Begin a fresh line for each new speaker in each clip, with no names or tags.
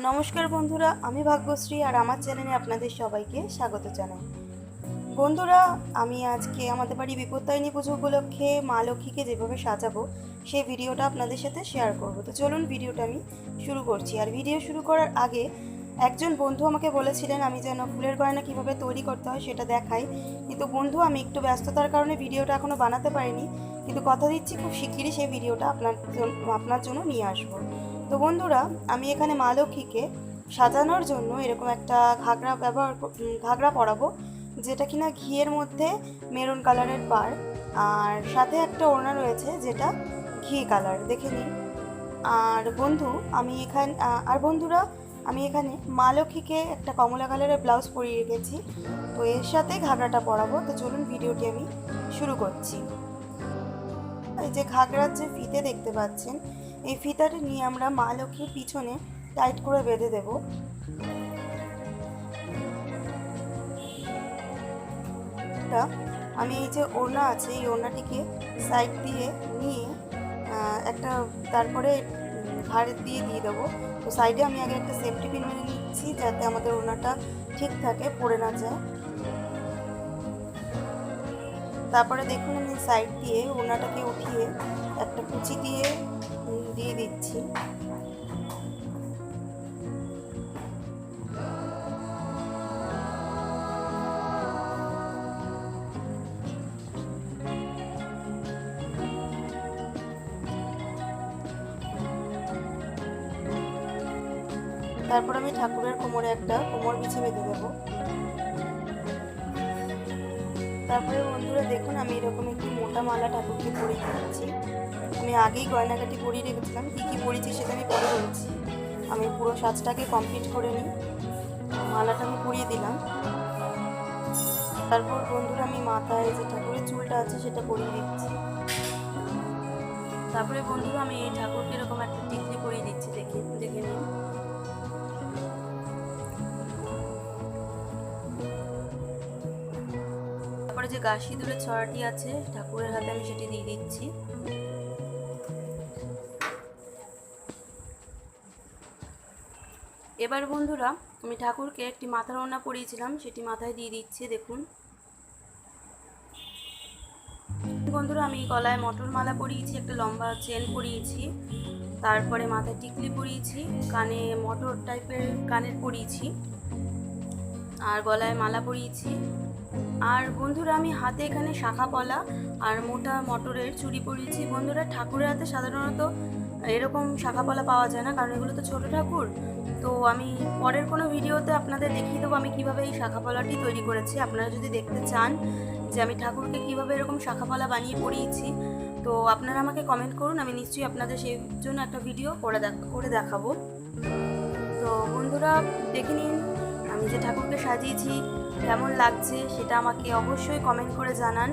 নমস্কার বন্ধুরা, আমি ভাগ্যশ্রী আর আমার চ্যানেলে আপনাদের সবাইকে স্বাগত জানাই। বন্ধুরা, আমি আজকে আমাদের বাড়ি বিপত্তারিণী পুজো উপলক্ষে মা লক্ষ্মীকে যেভাবে সাজাবো সেই ভিডিওটা আপনাদের সাথে শেয়ার করব। তো চলুন ভিডিওটা আমি শুরু করছি। আর ভিডিও শুরু করার আগে একজন বন্ধু আমাকে বলেছিলেন আমি যেন ফুলের গয়না কীভাবে তৈরি করতে হয় সেটা দেখাই, কিন্তু বন্ধু আমি একটু ব্যস্ততার কারণে ভিডিওটা এখনও বানাতে পারিনি, কিন্তু কথা দিচ্ছি খুব শিগগিরই সেই ভিডিওটা আপনার জন্য নিয়ে আসবো। তো বন্ধুরা, আমি এখানে মা লক্ষ্মীকে সাজানোর জন্য এরকম একটা ঘাগরা পরাবো, যেটা কিনা ঘিয়ের মধ্যে মেরুন কালারের পাড়, আর সাথে একটা ওড়না রয়েছে যেটা ঘি কালার, দেখে নিন। আর বন্ধুরা, আমি এখানে মা লক্ষ্মীকে একটা কমলা কালারের ব্লাউজ পরিয়ে রেখেছি, তো এর সাথে ঘাগরাটা পরাবো। তো চলুন ভিডিওটি আমি শুরু করছি। এই যে ঘাগরার যে ফিতে দেখতে পাচ্ছেন, এই ফিতাটি নিয়ে আমরা মা লক্ষ্মীর পিছনে টাইট করে বেঁধে দেব। আমি এই যে ওড়না আছে, এই ওড়নাটিকে সাইড দিয়ে নিয়ে তারপরে ঘাড় দিয়ে দেবো। তো সাইডে আমি আগে একটা সেফটি পিন মেরে নিচ্ছি, যাতে আমাদের ওড়নাটা ঠিক থাকে, পড়ে না যায়। তারপরে দেখুন আমি সাইড দিয়ে ওড়নাটাকে উঠিয়ে একটা কুচি দিয়ে দিচ্ছি। তারপর আমি ঠাকুরের কোমরে একটা কোমর বিছে বেঁধে দেবো। তারপরে বন্ধুরা দেখুন, আমি এরকম একটি মোটা মালা ঠাকুরকে পরিয়ে দিচ্ছি। আমি আগেই গয়নাগাটি পরিয়ে রেখেছিলাম, কী কী পরিয়েছি সেটা আমি পরে বলছি। আমি পুরো সাজটাকে কমপ্লিট করে নিই। মালাটা আমি পরিয়ে দিলাম। তারপর বন্ধুরা আমি মাথায় যে ঠাকুরের চুলটা আছে সেটা পরিয়ে দিচ্ছি। তারপরে বন্ধুরা আমি এই ঠাকুরকে এরকম একটা টিকলি পরিয়ে দিচ্ছি, দেখে নিন। তারপরে যে গা সিঁদুরের ছড়াটি আছে ঠাকুরের হাতে, আমি সেটি দিয়ে দিচ্ছি। এবার বন্ধুরা আমি ঠাকুরকে একটি মাথার ওড়না পরিয়েছিলাম, সেটি মাথায় দিয়ে দিচ্ছি। দেখুন বন্ধুরা, আমি গলায় মটর মালা পরিয়েছি, একটা লম্বা চেন পরিয়েছি, তারপরে মাথায় টিকলি পরিয়েছি, কানে মটর টাইপের কানের পরিয়েছি, আর গলায় মালা পরিয়েছি। আর বন্ধুরা আমি হাতে এখানে শাখা পলা আর মোটা মটরের চুড়ি পরিয়েছি। বন্ধুরা, ঠাকুরের হাতে সাধারণত এরকম শাখা পলা পাওয়া যায় না, কারণ এগুলো তো ছোটো ঠাকুর। তো আমি পরের কোনো ভিডিওতে আপনাদের দেখিয়ে দেবো আমি কীভাবে এই শাখা পলাটি তৈরি করেছি। আপনারা যদি দেখতে চান যে আমি ঠাকুরকে কীভাবে এরকম শাখা পলা বানিয়ে পরিয়েছি, তো আপনারা আমাকে কমেন্ট করুন, আমি নিশ্চয়ই আপনাদের সেই জন্য একটা ভিডিও করে দেখাবো। তো বন্ধুরা দেখে নিন আমি যে ঠাকুরকে সাজিয়েছি কেমন লাগছে সেটা আমাকে অবশ্যই কমেন্ট করে জানান।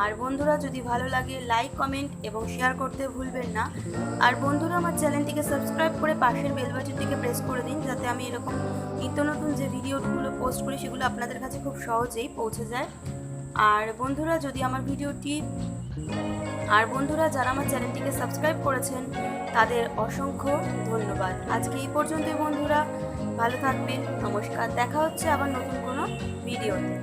আর বন্ধুরা, যদি ভালো লাগে লাইক, কমেন্ট এবং শেয়ার করতে ভুলবেন না। আর বন্ধুরা, আমার চ্যানেলটিকে সাবস্ক্রাইব করে পাশের বেল বাটনটিকে প্রেস করে দিন, যাতে আমি এরকম নিত্য নতুন যে ভিডিওগুলো পোস্ট করি সেগুলো আপনাদের কাছে খুব সহজেই পৌঁছে যায়। আর বন্ধুরা যারা আমার চ্যানেলটিকে সাবস্ক্রাইব করেছেন তাদের অসংখ্য ধন্যবাদ। আজকে এই পর্যন্তই বন্ধুরা, ভালো থাকবেন, নমস্কার। দেখা হচ্ছে আবার নতুন কোনো ভিডিওতে।